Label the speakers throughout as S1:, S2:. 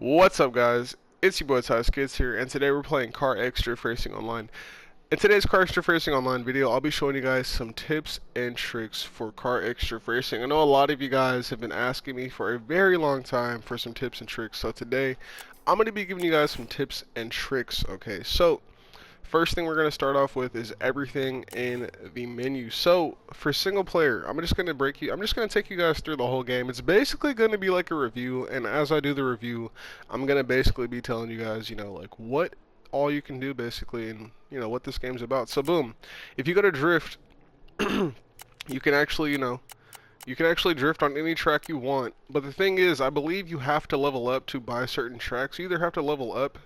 S1: What's up, guys? It's your boy Kids here, and today we're playing CarX Drift Racing Online. In today's CarX Drift Racing Online video, I'll be showing you guys some tips and tricks for CarX Drift Racing. I know a lot of you guys have been asking me for a very long time for some tips and tricks, so today I'm going to be giving you guys some tips and tricks. Okay, so first thing we're going to start off with is everything in the menu. So for single player, I'm just going to take you guys through the whole game. It's basically going to be like a review, and as I do the review, I'm going to basically be telling you guys, like what all you can do basically, and what this game's about. So boom, if you go to drift, you can actually, you can actually drift on any track you want. But the thing is, I believe you have to level up to buy certain tracks. You either have to level up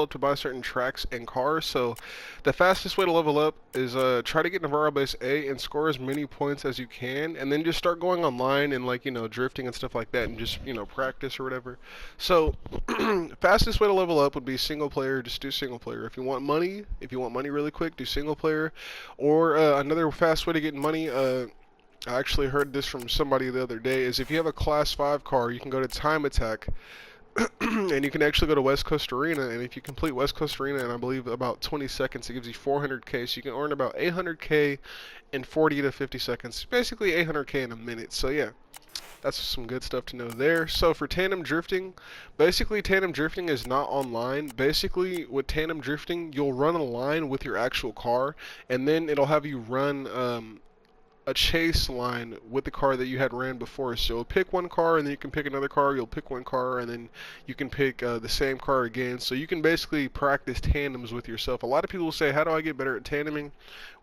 S1: to buy certain tracks and cars. So the fastest way to level up is try to get Navarro base A and score as many points as you can, and then just start going online and drifting and stuff like that, and just practice or whatever. So fastest way to level up would be single player. Just do single player. If you want money really quick, do single player. Or another fast way to get money, I actually heard this from somebody the other day, is if you have a class 5 car, you can go to time attack and you can actually go to West Coast Arena, and if you complete West Coast Arena in I believe about 20 seconds, it gives you 400k, so you can earn about 800k in 40 to 50 seconds, basically 800k in a minute. So yeah, that's some good stuff to know there. So for tandem drifting, basically tandem drifting is not online. Basically with tandem drifting, you'll run a line with your actual car, and then it'll have you run a chase line with the car that you had ran before. So pick one car and then you can pick another car, you'll pick one car and then you can pick the same car again. So you can basically practice tandems with yourself. A lot of people will say, how do I get better at tandeming?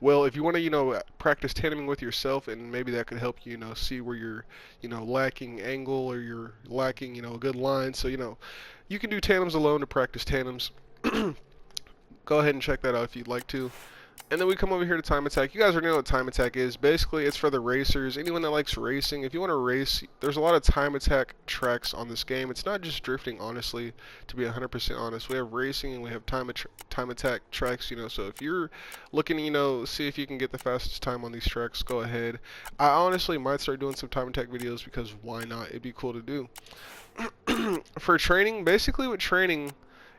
S1: Well, if you want to practice tandeming with yourself, and maybe that could help you see where you're lacking angle, or you're lacking a good line. So you can do tandems alone to practice tandems. Go ahead and check that out if you'd like to. And then we come over here to time attack. You guys already know what time attack is. Basically, it's for the racers. Anyone that likes racing, if you want to race, there's a lot of time attack tracks on this game. It's not just drifting, honestly, to be 100% honest. We have racing and we have time attack tracks, so if you're looking to, see if you can get the fastest time on these tracks, go ahead. I honestly might start doing some time attack videos, because why not? It'd be cool to do. For training, basically with training,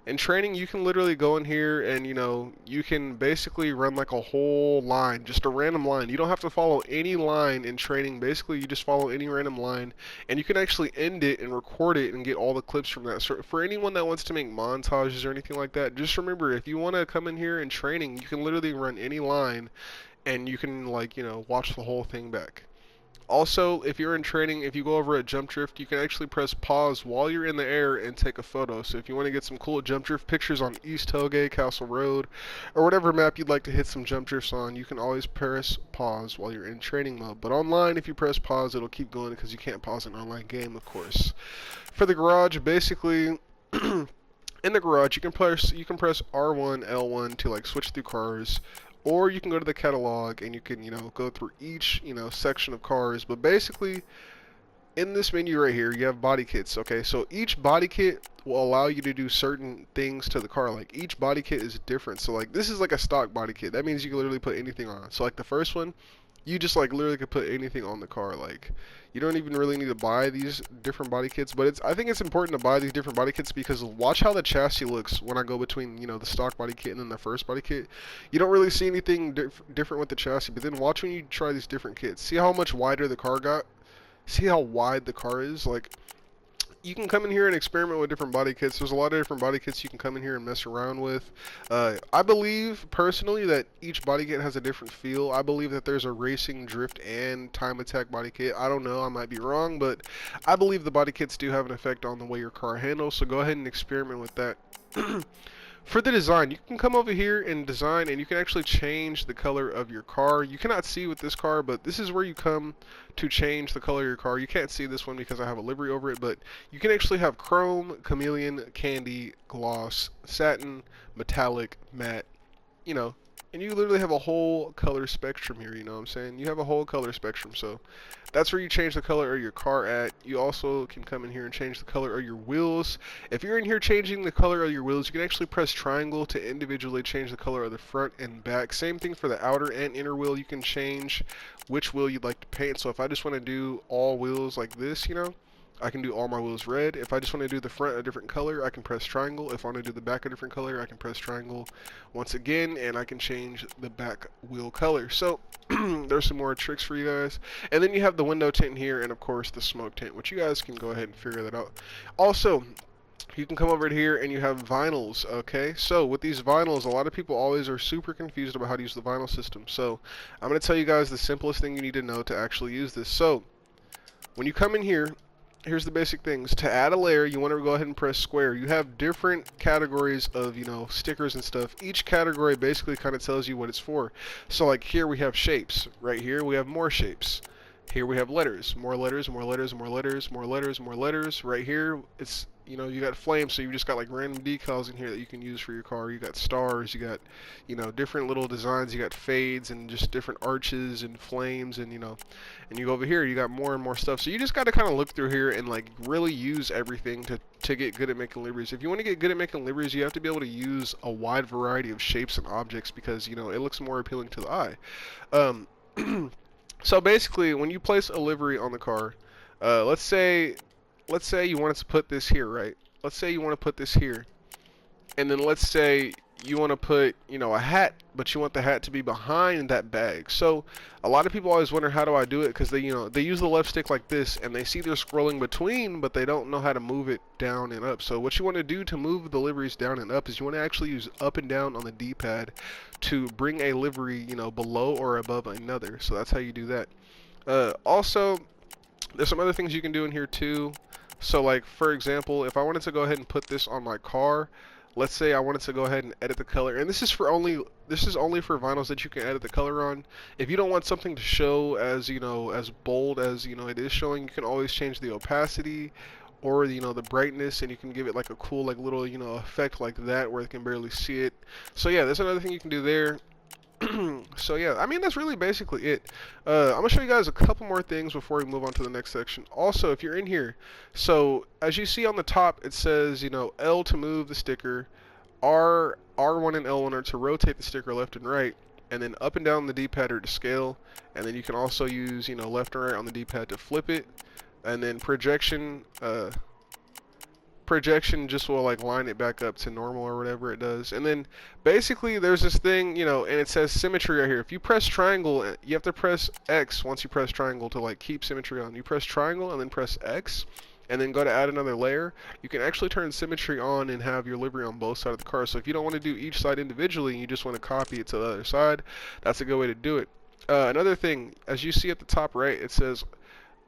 S1: in training, you can literally go in here and, you can basically run like a whole line, just a random line. You don't have to follow any line in training. Basically, you just follow any random line, and you can actually end it and record it and get all the clips from that. So for anyone that wants to make montages or anything like that, just remember, if you want to come in here in training, you can literally run any line, and you can, watch the whole thing back. Also, if you're in training, if you go over a jump drift, you can actually press pause while you're in the air and take a photo. So if you want to get some cool jump drift pictures on East Tailgate, Castle Road, or whatever map you'd like to hit some jump drifts on, you can always press pause while you're in training mode. But online, if you press pause, it'll keep going, because you can't pause an online game, of course. For the garage, basically, in the garage, you can press R1, L1 to switch through cars. Or you can go to the catalog and you can, go through each, section of cars. But basically, in this menu right here, you have body kits. Okay, so each body kit will allow you to do certain things to the car. Like, each body kit is different. So this is like a stock body kit. That means you can literally put anything on. So the first one, you just literally could put anything on the car. You don't even really need to buy these different body kits, but I think it's important to buy these different body kits, because watch how the chassis looks when I go between the stock body kit and then the first body kit. You don't really see anything different with the chassis, but then watch when you try these different kits. See how much wider the car got? See how wide the car is? You can come in here and experiment with different body kits. There's a lot of different body kits you can come in here and mess around with. I believe, personally, that each body kit has a different feel. I believe that there's a racing, drift, and time attack body kit. I don't know, I might be wrong, but I believe the body kits do have an effect on the way your car handles, so go ahead and experiment with that. For the design, you can come over here and design, and you can actually change the color of your car. You cannot see with this car, but this is where you come to change the color of your car. You can't see this one because I have a livery over it, but you can actually have chrome, chameleon, candy, gloss, satin, metallic, matte, and you literally have a whole color spectrum here, you know what I'm saying? You have a whole color spectrum, so that's where you change the color of your car at. You also can come in here and change the color of your wheels. If you're in here changing the color of your wheels, you can actually press triangle to individually change the color of the front and back. Same thing for the outer and inner wheel. You can change which wheel you'd like to paint. So if I just want to do all wheels like this, I can do all my wheels red. If I just want to do the front a different color, I can press triangle. If I want to do the back a different color, I can press triangle once again, and I can change the back wheel color. So there's some more tricks for you guys. And then you have the window tint here, and of course the smoke tint, which you guys can go ahead and figure that out. Also, you can come over here and you have vinyls. Okay, so with these vinyls, a lot of people always are super confused about how to use the vinyl system. So I'm going to tell you guys the simplest thing you need to know to actually use this. So when you come in here, here's the basic things. To add a layer, you want to go ahead and press square. You have different categories of, you know, stickers and stuff. Each category basically kind of tells you what it's for. So like here we have shapes. Right here we have more shapes. Here we have letters. More letters, more letters, more letters, more letters, more letters. Right here it's, you know, you got flames, so you just got like random decals in here that you can use for your car. You got stars, you got, you know, different little designs, you got fades and just different arches and flames, and you know, and you go over here, you got more and more stuff. So you just got to kind of look through here and like really use everything to get good at making liveries. If you want to get good at making liveries, you have to be able to use a wide variety of shapes and objects, because you know it looks more appealing to the eye. So basically, when you place a livery on the car, let's say you wanted to put this here, right? Let's say you want to put this here, and then let's say you want to put, you know, a hat, but you want the hat to be behind that bag. So a lot of people always wonder, how do I do it? Because they, you know, they use the left stick like this, and they see they're scrolling between, but they don't know how to move it down and up. So what you want to do to move the liveries down and up is you want to actually use up and down on the D-pad to bring a livery, you know, below or above another. So that's how you do that. Also, there's some other things you can do in here too. So like, for example, if I wanted to go ahead and put this on my car, let's say I wanted to go ahead and edit the color, and this is only for vinyls that you can edit the color on. If you don't want something to show as, you know, as bold as, you know, it is showing, you can always change the opacity or, you know, the brightness, and you can give it like a cool like little, you know, effect like that where it can barely see it. So yeah, that's another thing you can do there. So yeah, I mean, that's really basically it. I'm gonna show you guys a couple more things before we move on to the next section. Also, if you're in here, so as you see on the top, it says, you know, L to move the sticker, R1 and L1 are to rotate the sticker left and right, and then up and down the D-pad are to scale, and then you can also use, you know, left and right on the D-pad to flip it, and then projection just will like line it back up to normal or whatever it does. And then basically there's this thing, you know, and it says symmetry right here. If you press triangle, you have to press X once you press triangle to like keep symmetry on. You press triangle and then press X and then go to add another layer. You can actually turn symmetry on and have your livery on both sides of the car. So if you don't want to do each side individually and you just want to copy it to the other side, that's a good way to do it. Another thing, as you see at the top right, it says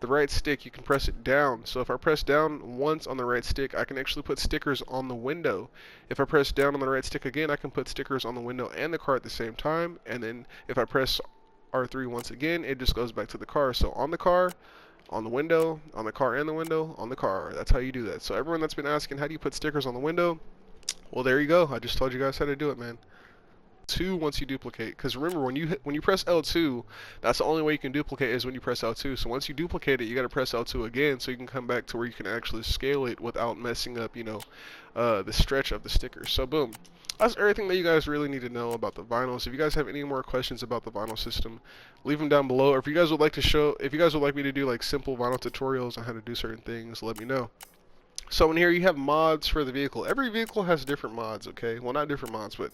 S1: the right stick, you can press it down. So if I press down once on the right stick, I can actually put stickers on the window. If I press down on the right stick again, I can put stickers on the window and the car at the same time. And then if I press R3 once again, it just goes back to the car. So on the car, on the window, on the car and the window, on the car. That's how you do that. So everyone that's been asking, how do you put stickers on the window? Well, there you go. I just told you guys how to do it, man. 2 once you duplicate, because remember, when you press L2, that's the only way you can duplicate is when you press L2. So once you duplicate it, you got to press L2 again, so you can come back to where you can actually scale it without messing up, you know, the stretch of the sticker. So boom, that's everything that you guys really need to know about the vinyls. If you guys have any more questions about the vinyl system, leave them down below. Or if you guys would like me to do like simple vinyl tutorials on how to do certain things, let me know. So in here you have mods for the vehicle. Every vehicle has different mods, okay? Well, not different mods, but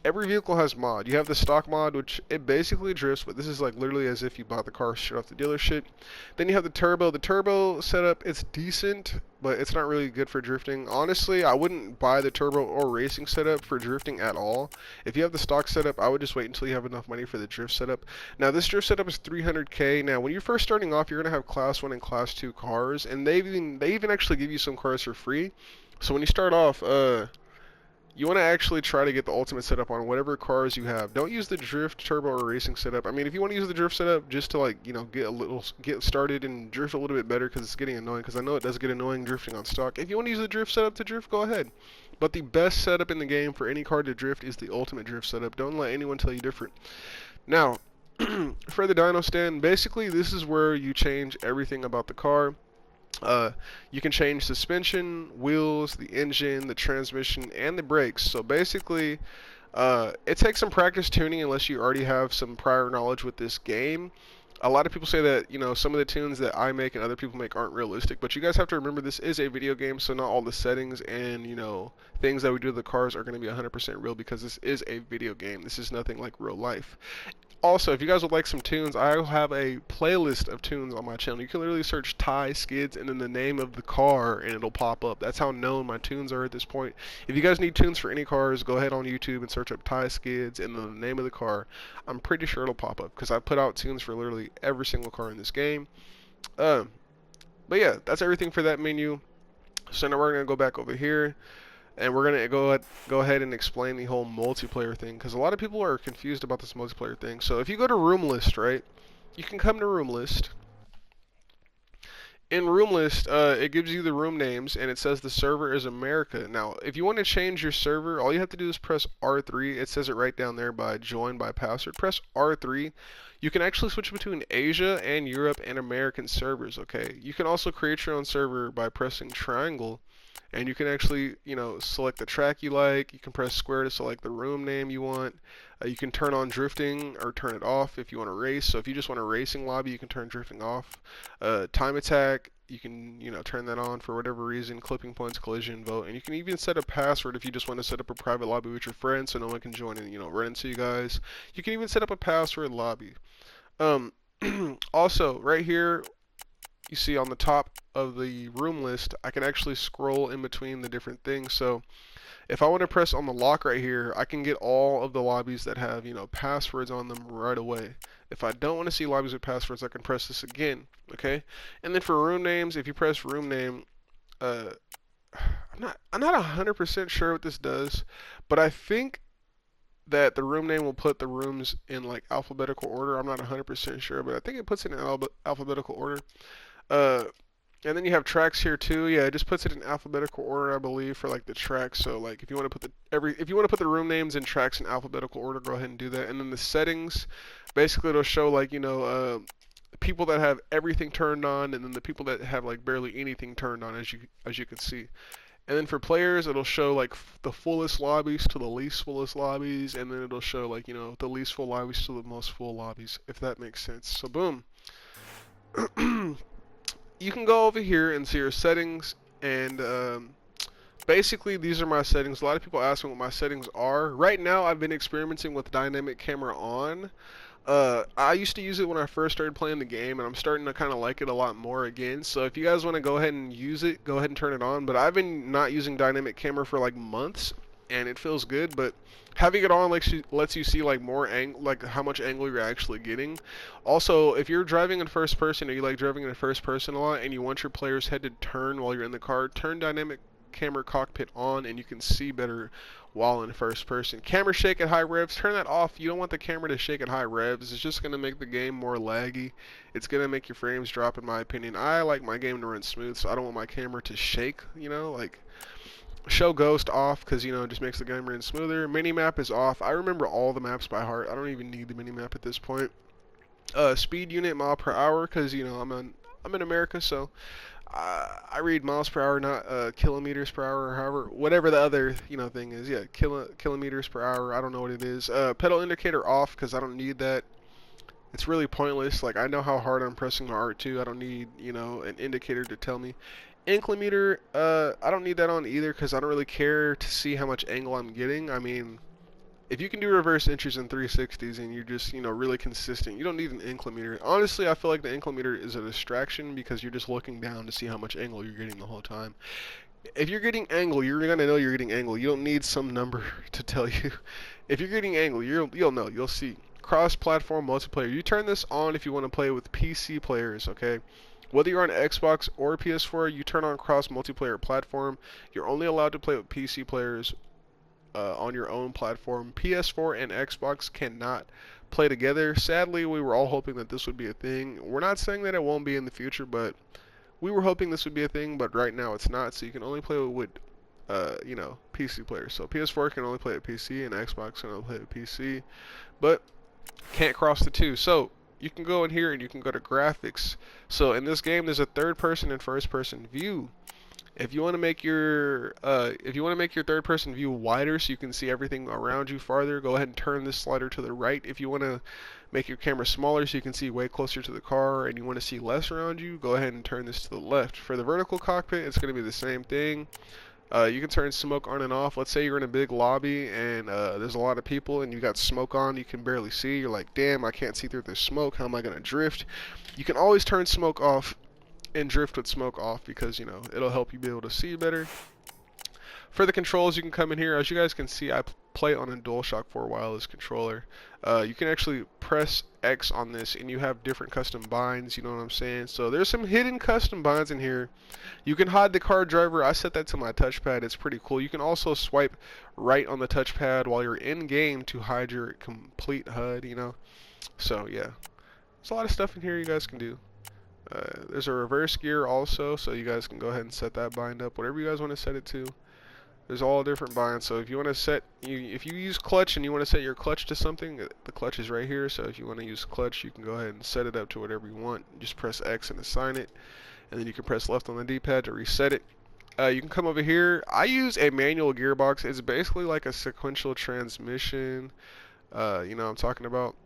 S1: every vehicle has mod. You have the stock mod, which it basically drifts, but this is like literally as if you bought the car straight off the dealership. Then you have the turbo. The turbo setup, it's decent, but it's not really good for drifting. Honestly, I wouldn't buy the turbo or racing setup for drifting at all. If you have the stock setup, I would just wait until you have enough money for the drift setup. Now, this drift setup is $300K. Now, when you're first starting off, you're going to have Class 1 and Class 2 cars, and they even actually give you some cars for free. So when you start off, you want to actually try to get the ultimate setup on whatever cars you have. Don't use the drift, turbo, or racing setup. I mean, if you want to use the drift setup just to, like, you know, get started and drift a little bit better, because it's getting annoying, because I know it does get annoying drifting on stock. If you want to use the drift setup to drift, go ahead. But the best setup in the game for any car to drift is the ultimate drift setup. Don't let anyone tell you different. Now, for the dyno stand, basically this is where you change everything about the car. You can change suspension, wheels, the engine, the transmission, and the brakes. So basically, it takes some practice tuning unless you already have some prior knowledge with this game. A lot of people say that, you know, some of the tunes that I make and other people make aren't realistic, but you guys have to remember this is a video game, so not all the settings and, you know, things that we do to the cars are going to be 100% real, because this is a video game. This is nothing like real life. Also, if you guys would like some tunes, I have a playlist of tunes on my channel. You can literally search Ty Skids and then the name of the car and it'll pop up. That's how known my tunes are at this point. If you guys need tunes for any cars, go ahead on YouTube and search up Ty Skids and then the name of the car. I'm pretty sure it'll pop up because I put out tunes for literally every single car in this game. But yeah, that's everything for that menu. So now we're going to go back over here. And we're going to go ahead and explain the whole multiplayer thing, because a lot of people are confused about this multiplayer thing. So if you go to room list, right, you can come to room list. In room list, it gives you the room names, and it says the server is America. Now, if you want to change your server, all you have to do is press R3. It says it right down there by join by password. Press R3. You can actually switch between Asia and Europe and American servers, okay? You can also create your own server by pressing triangle. And you can actually, you know, select the track you like. You can press square to select the room name you want. You can turn on drifting or turn it off if you want to race. So if you just want a racing lobby, you can turn drifting off. Time attack, you can, you know, turn that on for whatever reason. Clipping points, collision, vote. And you can even set a password if you just want to set up a private lobby with your friends so no one can join and, you know, run into you guys. You can even set up a password lobby. Also, right here, you see on the top of the room list, I can actually scroll in between the different things. So if I want to press on the lock right here, I can get all of the lobbies that have, you know, passwords on them right away. If I don't want to see lobbies with passwords, I can press this again, okay? And then for room names, if you press room name, I'm not 100% sure what this does, but I think that the room name will put the rooms in like alphabetical order. I'm not 100% sure, but I think it puts it in alphabetical order. And then you have tracks here too. Yeah, it just puts it in alphabetical order, I believe, for like the tracks. So like if you want to put the room names and tracks in alphabetical order, go ahead and do that. And then the settings, basically it'll show like, you know, people that have everything turned on, and then the people that have like barely anything turned on, as you can see. And then for players, it'll show like the fullest lobbies to the least fullest lobbies, and then it'll show like, you know, the least full lobbies to the most full lobbies, if that makes sense. So boom. You can go over here and see your settings, and basically these are my settings. A lot of people ask me what my settings are. Right now I've been experimenting with dynamic camera on. I used to use it when I first started playing the game, and I'm starting to kind of like it a lot more again. So if you guys want to go ahead and use it, go ahead and turn it on. But I've been not using dynamic camera for like months, and it feels good. But having it on lets you see like more like how much angle you're actually getting. Also, if you're driving in first person, or you like driving in first person a lot, and you want your player's head to turn while you're in the car, turn dynamic camera cockpit on, and you can see better while in first person. Camera shake at high revs, turn that off. You don't want the camera to shake at high revs. It's just going to make the game more laggy. It's going to make your frames drop, in my opinion. I like my game to run smooth, so I don't want my camera to shake, you know, like show ghost off, because, you know, it just makes the game run smoother. Minimap is off. I remember all the maps by heart. I don't even need the minimap at this point. Speed unit mile per hour, because, you know, I'm in America, so I read miles per hour, not kilometers per hour, or however, whatever the other, you know, thing is. Yeah, kilometers per hour. I don't know what it is. Pedal indicator off, because I don't need that. It's really pointless. Like, I know how hard I'm pressing my R2. I don't need, you know, an indicator to tell me. Inclinometer, I don't need that on either, because I don't really care to see how much angle I'm getting. I mean, if you can do reverse inches and 360s and you're just, you know, really consistent, you don't need an inclinometer. Honestly, I feel like the inclinometer is a distraction, because you're just looking down to see how much angle you're getting the whole time. If you're getting angle, you're going to know you're getting angle. You don't need some number to tell you. If you're getting angle, you'll know. You'll see. Cross-platform multiplayer. You turn this on if you want to play with PC players, okay? Whether you're on Xbox or PS4, you turn on cross-multiplayer platform. You're only allowed to play with PC players on your own platform. PS4 and Xbox cannot play together. Sadly, we were all hoping that this would be a thing. We're not saying that it won't be in the future, but we were hoping this would be a thing, but right now it's not. So you can only play with you know, PC players. So PS4 can only play at PC, and Xbox can only play at PC, but can't cross the two. So you can go in here and you can go to graphics. So in this game, there's a third person and first person view. If you want to make your third person view wider so you can see everything around you farther, go ahead and turn this slider to the right. If you want to make your camera smaller so you can see way closer to the car and you want to see less around you, go ahead and turn this to the left. For the vertical cockpit, it's going to be the same thing. You can turn smoke on and off. Let's say you're in a big lobby and there's a lot of people and you got smoke on, you can barely see. You're like, damn, I can't see through this smoke. How am I going to drift? You can always turn smoke off and drift with smoke off because, you know, it'll help you be able to see better. For the controls, you can come in here. As you guys can see, I play on a DualShock 4 wireless controller. You can actually press X on this and you have different custom binds, you know what I'm saying? So there's some hidden custom binds in here. You can hide the car driver. I set that to my touchpad. It's pretty cool. You can also swipe right on the touchpad while you're in game to hide your complete HUD, you know? So yeah, there's a lot of stuff in here you guys can do. There's a reverse gear also, so you guys can go ahead and set that bind up, whatever you guys want to set it to. There's all different binds, so if you want to set, if you use clutch and you want to set your clutch to something, the clutch is right here, so if you want to use clutch, you can go ahead and set it up to whatever you want. Just press X and assign it, and then you can press left on the D-pad to reset it. You can come over here. I use a manual gearbox. It's basically like a sequential transmission, you know what I'm talking about.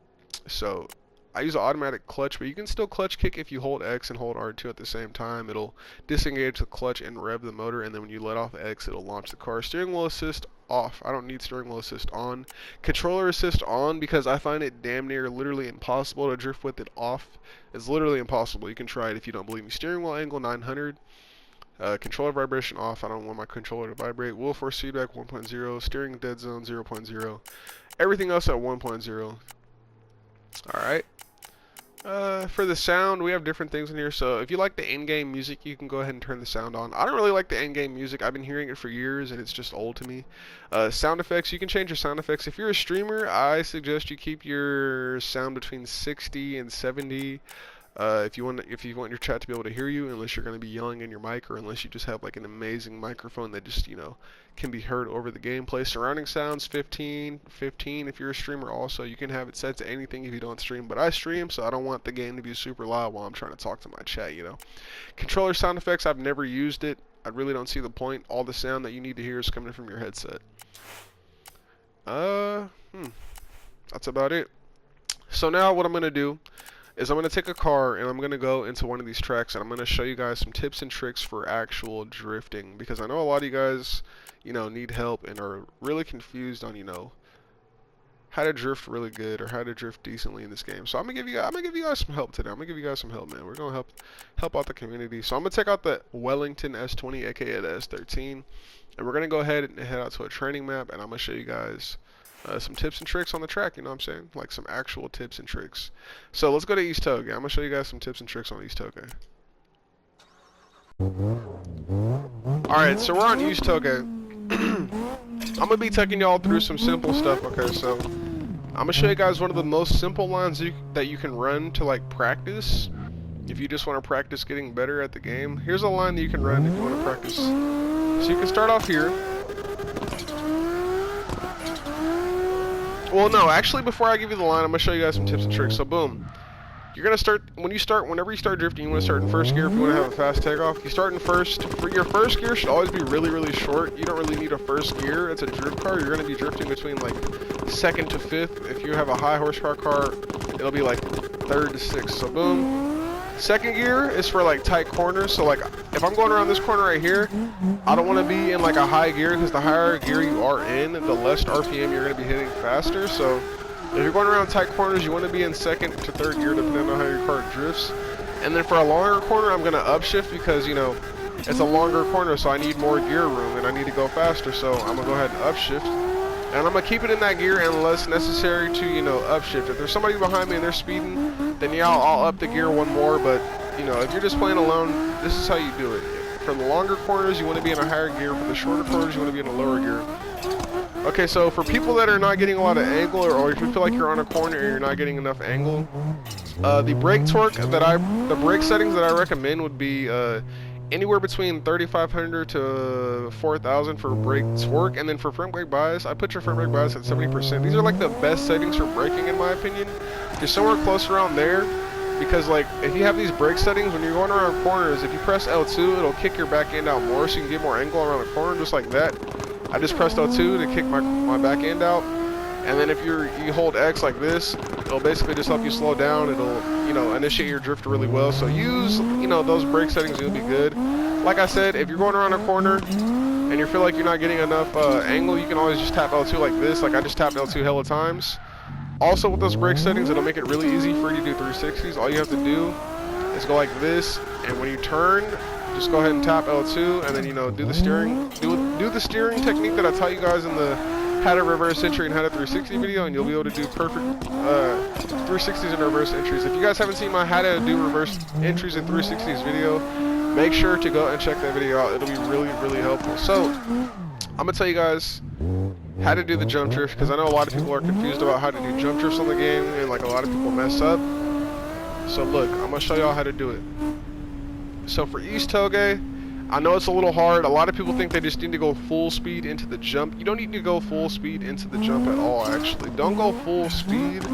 S1: So I use an automatic clutch, but you can still clutch kick if you hold X and hold R2 at the same time. It'll disengage the clutch and rev the motor, and then when you let off X, it'll launch the car. Steering wheel assist off. I don't need steering wheel assist on. Controller assist on because I find it damn near literally impossible to drift with it off. It's literally impossible. You can try it if you don't believe me. Steering wheel angle 900. Controller vibration off. I don't want my controller to vibrate. Wheel force feedback 1.0. Steering dead zone 0.0. Everything else at 1.0. Alright. For the sound, we have different things in here. So if you like the in-game music, you can go ahead and turn the sound on. I don't really like the in-game music. I've been hearing it for years and it's just old to me. Sound effects, you can change your sound effects. If you're a streamer, I suggest you keep your sound between 60 and 70. If you want your chat to be able to hear you, unless you're going to be yelling in your mic, or unless you just have like an amazing microphone that just, you know, can be heard over the gameplay. Surrounding sounds 15. If you're a streamer also, you can have it set to anything if you don't stream, but I stream, so I don't want the game to be super loud while I'm trying to talk to my chat, you know. Controller sound effects, I've never used it. I really don't see the point. All the sound that you need to hear is coming from your headset. That's about it. So now what I'm going to do is I'm going to take a car and I'm going to go into one of these tracks and I'm going to show you guys some tips and tricks for actual drifting, because I know a lot of you guys, you know, need help and are really confused on, you know, how to drift really good or how to drift decently in this game. So I'm gonna give you guys some help today. I'm gonna give you guys some help, man. We're gonna help out the community. So I'm gonna take out the Wellington S20, aka the S13, and we're gonna go ahead and head out to a training map, and I'm gonna show you guys some tips and tricks on the track, you know what I'm saying? Like some actual tips and tricks. So let's go to East Toge. I'm going to show you guys some tips and tricks on East Toge. Alright, so we're on East Toge. I'm going to be taking y'all through some simple stuff, okay? So I'm going to show you guys one of the most simple lines that you can run to like practice. If you just want to practice getting better at the game. Here's a line that you can run if you want to practice. So you can start off here. Well, no, actually, before I give you the line, I'm going to show you guys some tips and tricks. So, boom. You're going to start, whenever you start drifting, you want to start in first gear if you want to have a fast takeoff. You start in first. For your first gear should always be really, really short. You don't really need a first gear. It's a drift car. You're going to be drifting between, like, second to fifth. If you have a high horsepower car, it'll be, like, third to sixth. So, boom. Second gear is for, like, tight corners. So, like, if I'm going around this corner right here, I don't want to be in, like, a high gear, because the higher gear you are in, the less RPM you're going to be hitting faster. So if you're going around tight corners, you want to be in second to third gear, depending on how your car drifts. And then for a longer corner, I'm going to upshift because, you know, it's a longer corner, so I need more gear room, and I need to go faster. So I'm going to go ahead and upshift. And I'm going to keep it in that gear unless necessary to, you know, upshift. If there's somebody behind me and they're speeding, then yeah, I'll up the gear one more. But, you know, if you're just playing alone, this is how you do it. For the longer corners, you want to be in a higher gear. For the shorter corners, you want to be in a lower gear. Okay, so for people that are not getting a lot of angle, or if you feel like you're on a corner and you're not getting enough angle, the brake torque the brake settings that I recommend would be anywhere between 3,500 to 4,000 for brake torque, and then for front brake bias, I put your front brake bias at 70%. These are like the best settings for braking in my opinion. If you're somewhere close around there, because like if you have these brake settings when you're going around corners, if you press L2, it'll kick your back end out more, so you can get more angle around the corner, just like that. I just pressed L2 to kick my back end out, and then if you hold X like this, it'll basically just help you slow down. It'll initiate your drift really well. So use those brake settings, you'll be good. Like I said, if you're going around a corner and you feel like you're not getting enough angle, you can always just tap L2 like this. Like I just tapped L2 hella times. Also with those brake settings, it'll make it really easy for you to do 360s. All you have to do is go like this, and when you turn, just go ahead and tap L2, and then do the steering, do the steering technique that I taught you guys in the how to reverse entry and how to 360 video, and you'll be able to do perfect 360s and reverse entries. If you guys haven't seen my how to do reverse entries and 360s video, make sure to go and check that video out. It'll be really, really helpful. So I'm gonna tell you guys how to do the jump drift, because I know a lot of people are confused about how to do jump drifts on the game, and like a lot of people mess up. So look, I'm gonna show y'all how to do it. So for East Toge, I know it's a little hard. A lot of people think they just need to go full speed into the jump. You don't need to go full speed into the jump at all, actually. Don't go full speed.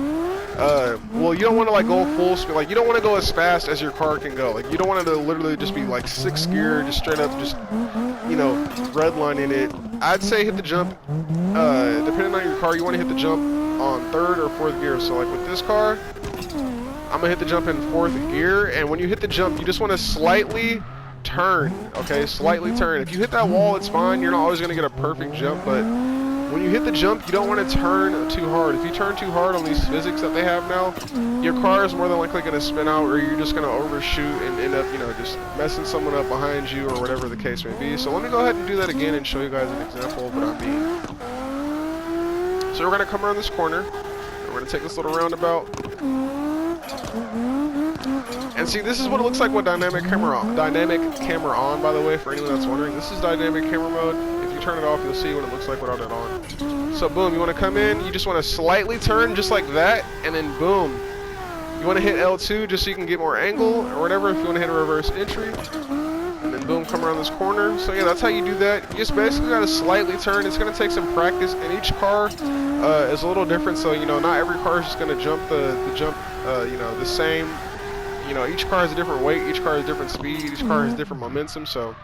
S1: Well, you don't want to like go full speed. Like you don't want to go as fast as your car can go. Like you don't want it to literally just be like 6th gear, just straight up, just redlining it. I'd say hit the jump. Depending on your car, you want to hit the jump on 3rd or 4th gear. So like with this car, I'm gonna hit the jump in 4th gear, and when you hit the jump, you just want to slightly turn. Okay, slightly turn. If you hit that wall, it's fine. You're not always gonna get a perfect jump, but when you hit the jump, you don't want to turn too hard. If you turn too hard on these physics that they have now, your car is more than likely gonna spin out, or you're just gonna overshoot and end up, just messing someone up behind you or whatever the case may be. So let me go ahead and do that again and show you guys an example of what I mean. So we're gonna come around this corner, and we're gonna take this little roundabout. And see, this is what it looks like with dynamic camera on. Dynamic camera on, by the way, for anyone that's wondering. This is dynamic camera mode. If you turn it off, you'll see what it looks like without it on. So boom, you want to come in, you just want to slightly turn just like that, and then boom. You want to hit L2 just so you can get more angle or whatever if you want to hit a reverse entry. And then boom, come around this corner. So yeah, that's how you do that. You just basically got to slightly turn. It's going to take some practice, and each car is a little different. So, not every car is just going to jump the jump, the same. Each car has a different weight, each car has different speed, each car has different momentum, so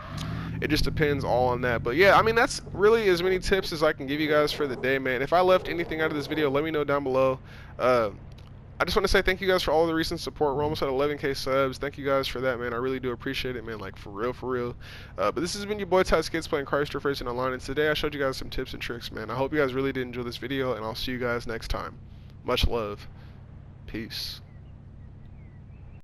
S1: it just depends all on that. But yeah, I mean, that's really as many tips as I can give you guys for the day, man. If I left anything out of this video, let me know down below. I just want to say thank you guys for all the recent support. We're almost at 11K subs. Thank you guys for that, man. I really do appreciate it, man, like for real, for real. But this has been your boy Ty Skids playing CarX Drift Racing Online, and today I showed you guys some tips and tricks, man. I hope you guys really did enjoy this video, and I'll see you guys next time. Much love. Peace.